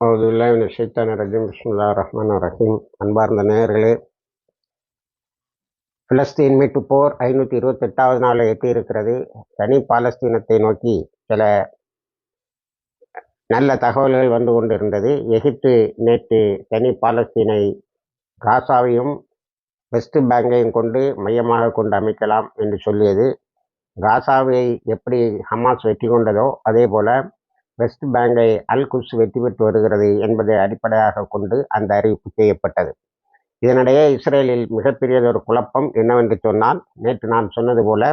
அவுதுல்லாஹி ஷைத்தானிர் ரஜீம். பிஸ்மில்லாஹிர் ரஹ்மானிர் ரஹீம். அன்பார்ந்த நேயர்களே, பிலஸ்தீன் மீட்பு போர் 528வது நாளை எட்டியிருக்கிறது. தனி பாலஸ்தீனத்தை நோக்கி சில நல்ல தகவல்கள் வந்து கொண்டிருந்தது. எகிப்து நேற்று தனி பாலஸ்தீனை காசாவையும் வெஸ்ட் பேங்கையும் கொண்டு மையமாக கொண்டு அமைக்கலாம் என்று சொல்லியது. காசாவை எப்படி ஹமாஸ் வெற்றி கொண்டதோ அதே போல வெஸ்ட் பேங்கை அல் குட்ஸ் வெற்றி பெற்று வருகிறது என்பதை அடிப்படையாக கொண்டு அந்த அறிவிப்பு செய்யப்பட்டது. இதனிடையே இஸ்ரேலில் மிகப்பெரியதொரு குழப்பம் என்னவென்று சொன்னால், நேற்று நான் சொன்னது போல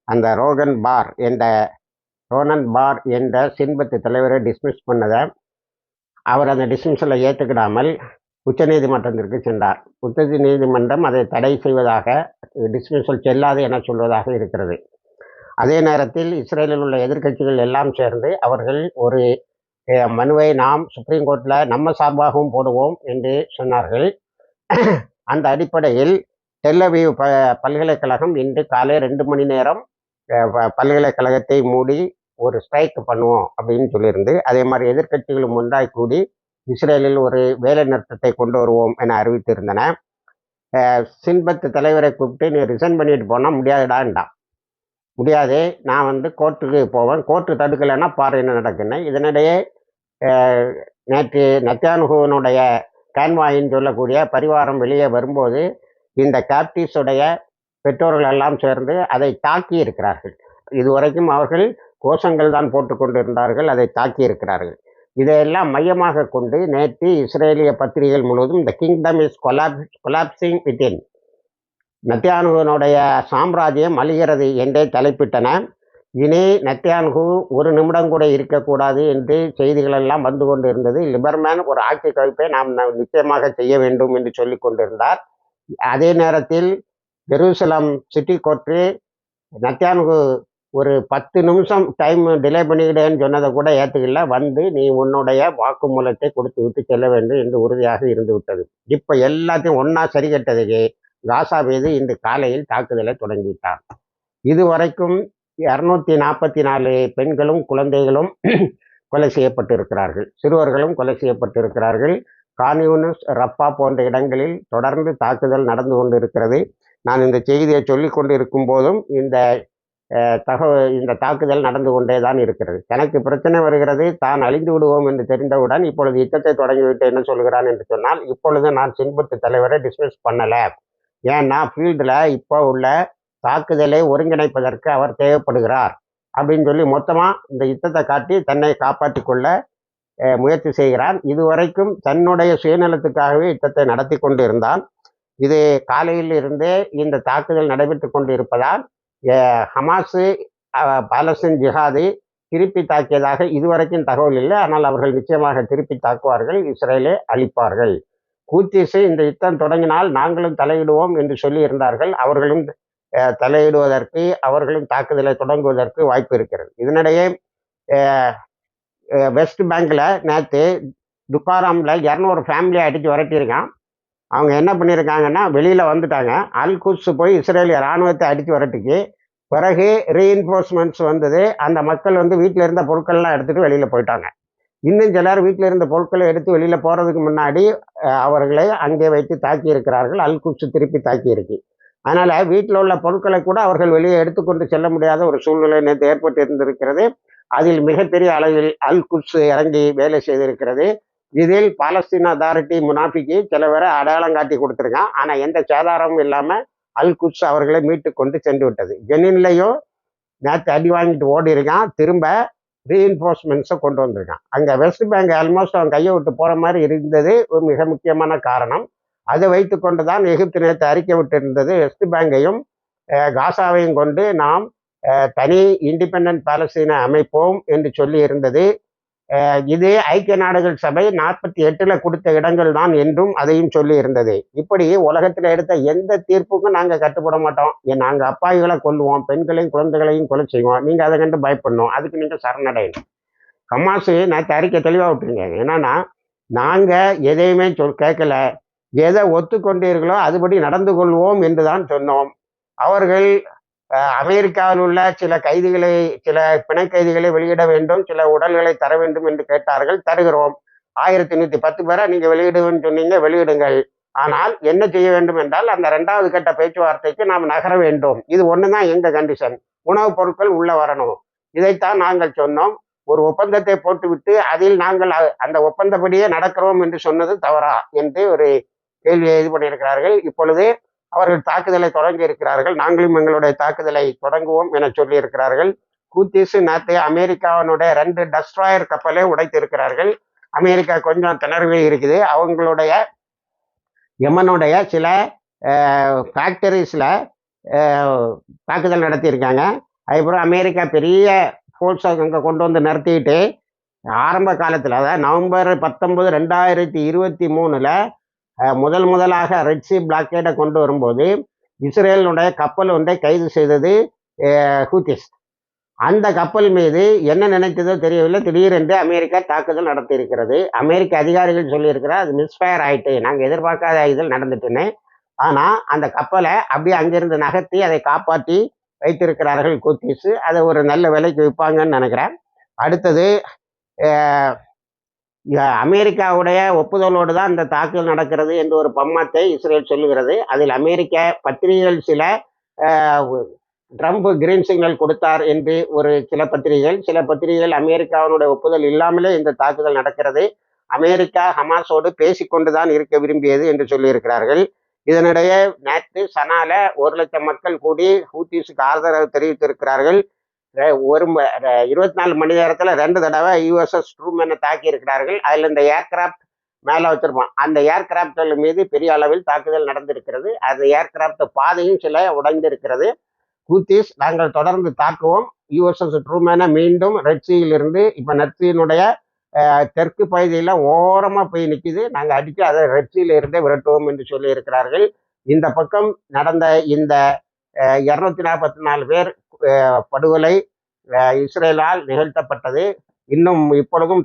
அந்த ரோனன் பார் என்ற சின்பத்து தலைவரை டிஸ்மிஸ் பண்ணதை அவர் அந்த டிஸ்மிஸில் ஏற்றுக்கிடாமல் உச்சநீதிமன்றத்திற்கு சென்றார். உச்ச நீதிமன்றம் அதை தடை செய்வதாக, டிஸ்மிஸல் செல்லாது என சொல்வதாக இருக்கிறது. அதே நேரத்தில் இஸ்ரேலில் உள்ள எதிர்க்கட்சிகள் எல்லாம் சேர்ந்து அவர்கள் ஒரு மனுவை நாம் சுப்ரீம் கோர்ட்டில் நம்ம சார்பாகவும் போடுவோம் என்று சொன்னார்கள். அந்த அடிப்படையில் டெல் அவீவ் பல்கலைக்கழகம் இன்று காலை 2 மணி நேரம் பல்கலைக்கழகத்தை மூடி ஒரு ஸ்ட்ரைக் பண்ணுவோம் அப்படின்னு சொல்லியிருந்து, அதே மாதிரி எதிர்க்கட்சிகளும் ஒன்றாய் கூடி இஸ்ரேலில் ஒரு வேலை நிறுத்தத்தை கொண்டு வருவோம் என அறிவித்திருந்தன. சின்பத்து தலைவரை கூப்பிட்டு நீ ரிசைன் பண்ணிட்டு போனால் முடியாதுடான்டான். முடியாது, நான் கோர்ட்டுக்கு போவேன், கோர்ட்டு தடுக்கலைன்னா பாரு என்ன நடக்குன்னு. இதனிடையே நேற்று நெத்தன்யாஹுவினுடைய கான்வாயின்னு சொல்லக்கூடிய பரிவாரம் வெளியே வரும்போது இந்த கேப்டிவ்ஸுடைய பெற்றோர்கள் எல்லாம் சேர்ந்து அதை தாக்கி இருக்கிறார்கள். இதுவரைக்கும் அவர்கள் கோஷங்கள் தான் போட்டு கொண்டிருந்தார்கள், அதை தாக்கி இருக்கிறார்கள். இதையெல்லாம் மையமாக கொண்டு நேற்று இஸ்ரேலிய பத்திரிகைகள் முழுவதும் the kingdom is collapsing within, நெத்தன்யாஹுவினுடைய சாம்ராஜ்யம் அழிகிறது என்றே தலைப்பிட்டன. இனி நெத்தன்யாஹு ஒரு நிமிடம் கூட இருக்கக்கூடாது என்று செய்திகள் எல்லாம் வந்து கொண்டு இருந்தது. லிபர்மேன் ஒரு ஆட்சி கவிப்பை நாம் நிச்சயமாக செய்ய வேண்டும் என்று சொல்லி கொண்டிருந்தார். அதே நேரத்தில் ஜெருசலம் சிட்டி கோர்ட்டு நெத்தன்யாஹு ஒரு 10 நிமிஷம் டைம் டிலே பண்ணிக்கிட்டேன்னு சொன்னதை கூட ஏற்றுக்கல, நீ உன்னுடைய வாக்குமூலத்தை கொடுத்து விட்டு செல்ல வேண்டும் என்று உறுதியாக இருந்து விட்டது. இப்போ எல்லாத்தையும் ஒன்றா சரி கட்டதுக்கு காசா மீது இன்று காலையில் தாக்குதலை தொடங்கிவிட்டார். இதுவரைக்கும் 244 பெண்களும் குழந்தைகளும் கொலை செய்யப்பட்டிருக்கிறார்கள், சிறுவர்களும் கொலை செய்யப்பட்டிருக்கிறார்கள். கான்யூனிஸ், ரப்பா போன்ற இடங்களில் தொடர்ந்து தாக்குதல் நடந்து கொண்டு இருக்கிறது. நான் இந்த செய்தியை சொல்லிக் கொண்டு இருக்கும் போதும் இந்த தாக்குதல் நடந்து கொண்டே தான் இருக்கிறது. தனக்கு பிரச்சனை வருகிறது, தான் அழிந்து விடுவோம் என்று தெரிந்தவுடன் இப்பொழுது யுத்தத்தை தொடங்கிவிட்டு என்ன சொல்கிறான் என்று சொன்னால், இப்பொழுது நான் சின்பத்து தலைவரை டிஸ்மிஸ் பண்ணலை, ஏன்னா ஃபீல்டில் இப்போ உள்ள தாக்குதலை ஒருங்கிணைப்பதற்கு அவர் தேவைப்படுகிறார் அப்படின்னு சொல்லி மொத்தமாக இந்த யுத்தத்தை காட்டி தன்னை காப்பாற்றி கொள்ள முயற்சி செய்கிறான். இதுவரைக்கும் தன்னுடைய சுயநலத்துக்காகவே யுத்தத்தை நடத்தி கொண்டு இருந்தான். இது காலையில் இருந்தே இந்த தாக்குதல் நடைபெற்று கொண்டு இருப்பதால் ஹமாஸு பாலஸ்தீன் ஜிஹாதை திருப்பி தாக்கியதாக இதுவரைக்கும் தகவல் இல்லை. ஆனால் அவர்கள் நிச்சயமாக திருப்பி தாக்குவார்கள், இஸ்ரேலை அழிப்பார்கள். கூத்திஸு இந்த யுத்தம் தொடங்கினால் நாங்களும் தலையிடுவோம் என்று சொல்லி இருந்தார்கள். அவர்களும் தலையிடுவதற்கு, அவர்களும் தாக்குதலை தொடங்குவதற்கு வாய்ப்பு இருக்கிறது. இதனிடையே வெஸ்ட் பேங்கில் நேற்று துக்காராமில் 200 ஃபேமிலியை அடித்து விரட்டியிருக்கான். அவங்க என்ன பண்ணியிருக்காங்கன்னா வெளியில் வந்துட்டாங்க. அல் குட்ஸ் போய் இஸ்ரேலிய இராணுவத்தை அடித்து விரட்டிக்கு பிறகு ரீஎன்ஃபோர்ஸ்மெண்ட்ஸ் வந்தது. அந்த மக்கள் வீட்டில் இருந்த பொருட்கள்லாம் எடுத்துகிட்டு வெளியில் போயிட்டாங்க. இன்னும் சிலர் வீட்டில் இருந்த பொருட்களை எடுத்து வெளியில் போகிறதுக்கு முன்னாடி அவர்களை அங்கே வைத்து தாக்கி இருக்கிறார்கள். அல் குட்ஸ் திருப்பி தாக்கி இருக்கு. அதனால் வீட்டில் உள்ள பொருட்களை கூட அவர்கள் வெளியே எடுத்துக்கொண்டு செல்ல முடியாத ஒரு சூழ்நிலை நேற்று ஏற்பட்டு இருந்திருக்கிறது. அதில் மிகப்பெரிய அளவில் அல் குட்ஸ் இறங்கி வேலை செய்திருக்கிறது. இதில் பாலஸ்தீன் அத்தாரிட்டி முனாஃபிக்கு சில பேரை அடையாளம் காட்டி கொடுத்துருக்கான். ஆனால் எந்த சேதாரமும் இல்லாமல் அல் குட்ஸ் அவர்களை மீட்டு கொண்டு சென்று விட்டது. ஜெனின்லையும் நேற்று அடி வாங்கிட்டு ஓடி இருக்கான், திரும்ப ரீஎன்ஃபோர்ஸ்மெண்ட்ஸை கொண்டு வந்திருக்கான். அங்கே வெஸ்ட் பேங்க் ஆல்மோஸ்ட் அவன் கையை விட்டு போகிற மாதிரி இருந்தது ஒரு மிக முக்கியமான காரணம். அதை வைத்து கொண்டு தான் எகிப்து நேற்று அறிக்கை விட்டு இருந்தது, வெஸ்ட் பேங்கையும் காசாவையும் கொண்டு நாம் தனி இண்டிபெண்டன்ட் பாலஸ்தீனை அமைப்போம் என்று சொல்லி இருந்தது. இது ஐக்கிய நாடுகள் சபை 48 கொடுத்த இடங்கள் தான் என்றும் அதையும் சொல்லி இருந்தது. இப்படி உலகத்தில் எடுத்த எந்த தீர்ப்புக்கும் நாங்கள் கட்டுப்பட மாட்டோம், நாங்கள் அப்பாவிகளை கொல்லுவோம், பெண்களையும் குழந்தைகளையும் கொலை செய்வோம், நீங்கள் அதை கண்டு பயப்படணும், அதுக்கு நீங்கள் சரணடையணும். ஹமாஸ் நேற்று அறிக்கை தெளிவாக விட்டுருங்க. என்னன்னா, நாங்கள் எதையுமே கேட்கல, எதை ஒத்துக்கொண்டீர்களோ அதுபடி நடந்து கொள்வோம் என்று தான் சொன்னோம். அவர்கள் அமெரிக்காவில் உள்ள சில பிணை கைதிகளை வெளியிட வேண்டும், சில உடல்களை தர வேண்டும் என்று கேட்டார்கள், தருகிறோம். 1110 பேரை நீங்க வெளியிடுவேன்னு சொன்னீங்க, வெளியிடுங்கள். ஆனால் என்ன செய்ய வேண்டும் என்றால் அந்த 2வது கட்ட பேச்சுவார்த்தைக்கு நாம் நகர வேண்டும். இது ஒண்ணுதான் எங்க கண்டிஷன். உணவுப் பொருட்கள் உள்ள வரணும். இதைத்தான் நாங்கள் சொன்னோம். ஒரு ஒப்பந்தத்தை போட்டுவிட்டு அதில் நாங்கள் அந்த ஒப்பந்தப்படியே நடக்கிறோம் என்று சொன்னது தவறா என்று ஒரு கேள்வியை இது பண்ணியிருக்கிறார்கள். இப்பொழுது அவர்கள் தாக்குதலை தொடங்கி இருக்கிறார்கள். நாங்களும் எங்களுடைய தாக்குதலை தொடங்குவோம் என சொல்லி இருக்கிறார்கள். ஹூத்திஸ் நேற்று அமெரிக்காவினுடைய 2 டெஸ்ட்ராயர் கப்பலை உடைத்திருக்கிறார்கள். அமெரிக்கா கொஞ்சம் திணறவே இருக்குது. அவங்களுடைய யமனுடைய சில ஃபேக்டரிஸில் தாக்குதல் நடத்தியிருக்காங்க. அதுக்கப்புறம் அமெரிக்கா பெரிய ஃபோர்ஸை அங்கே கொண்டு வந்து நிறுத்திட்டு ஆரம்ப காலத்தில், அதாவது நவம்பர் 19, 2023 முதலாக ரெட் சி பிளாக்கேடை கொண்டு வரும்போது இஸ்ரேலினுடைய கப்பல் ஒன்றை கைது செய்தது ஹூத்திஸ். அந்த கப்பல் மீது என்ன நினைத்ததோ தெரியவில்லை, திடீரென்று அமெரிக்கா தாக்குதல் நடத்தியிருக்கிறது. அமெரிக்க அதிகாரிகள் சொல்லியிருக்கிறார், அது மிஸ்ஃபயர் ஆயிட்டு, நாங்கள் எதிர்பார்க்காத இதில் நடந்துட்டுன்னு. ஆனால் அந்த கப்பலை அப்படியே அங்கிருந்து நகர்த்தி அதை காப்பாற்றி வைத்திருக்கிறார்கள் ஹூத்திஸ். அதை ஒரு நல்ல விலைக்கு விற்பாங்கன்னு நினைக்கிறேன். அடுத்தது அமெரிக்காவுடைய ஒப்புதலோடு தான் இந்த தாக்குதல் நடக்கிறது என்று ஒரு பம்மத்தை இஸ்ரேல் சொல்லுகிறது. அதில் அமெரிக்க பத்திரிகைகள் சில ட்ரம்ப் கிரீன் சிக்னல் கொடுத்தார் என்று ஒரு சில பத்திரிகைகள் அமெரிக்காவினுடைய ஒப்புதல் இல்லாமலே இந்த தாக்குதல் நடக்கிறது, அமெரிக்கா ஹமாஸோடு பேசிக்கொண்டுதான் இருக்க விரும்பியது என்று சொல்லியிருக்கிறார்கள். இதனிடையே நேற்று சனால 1,00,000 மக்கள் கூடி ஹூத்திஸுக்கு ஆதரவு தெரிவித்திருக்கிறார்கள். 24 மணி நேரத்தில் 2 தடவை யூஎஸ்எஸ் ட்ரூமனை தாக்கி இருக்கிறார்கள். அதில் இந்த ஏர்கிராப்ட் மேலே வச்சிருப்போம், அந்த ஏர்கிராப்ட்கள் மீது பெரிய அளவில் தாக்குதல் நடந்திருக்கிறது. அந்த ஏர்கிராப்ட் பாதையும் சில உடைந்திருக்கிறது. ஹூத்திஸ் நாங்கள் தொடர்ந்து தாக்குவோம், யூஎஸ்எஸ் ட்ரூமனை மீண்டும் ரெட் சீயிலிருந்து இப்போ நர்சீனுடைய தெற்கு பகுதியில் ஓரமாக போய் நிற்கிது, நாங்கள் அடித்து அதை ரெட் சீல இருந்தே விரட்டுவோம் என்று சொல்லி இருக்கிறார்கள். இந்த பக்கம் நடந்த இந்த 244 பேர் படுகொலை இஸ்ரேலால் நிகழ்த்தப்பட்டது. இன்னும் இப்பொழுதும்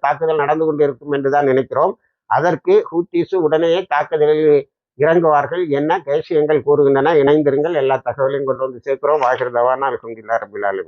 தாக்குதல் நடந்து கொண்டிருக்கும் என்று தான் நினைக்கிறோம். அதற்கு ஹூத்திஸ் உடனே தாக்குதலில் இறங்குவார்கள் என்ன தேசியங்கள் கூறுகின்றன. இணைந்திருங்கள், எல்லா தகவலையும் கொண்டு வந்து சேர்க்கிறோம். வாஹிர் தவானா அல்ஹம்துலில்லாஹி ரப்பில் ஆலமீன்.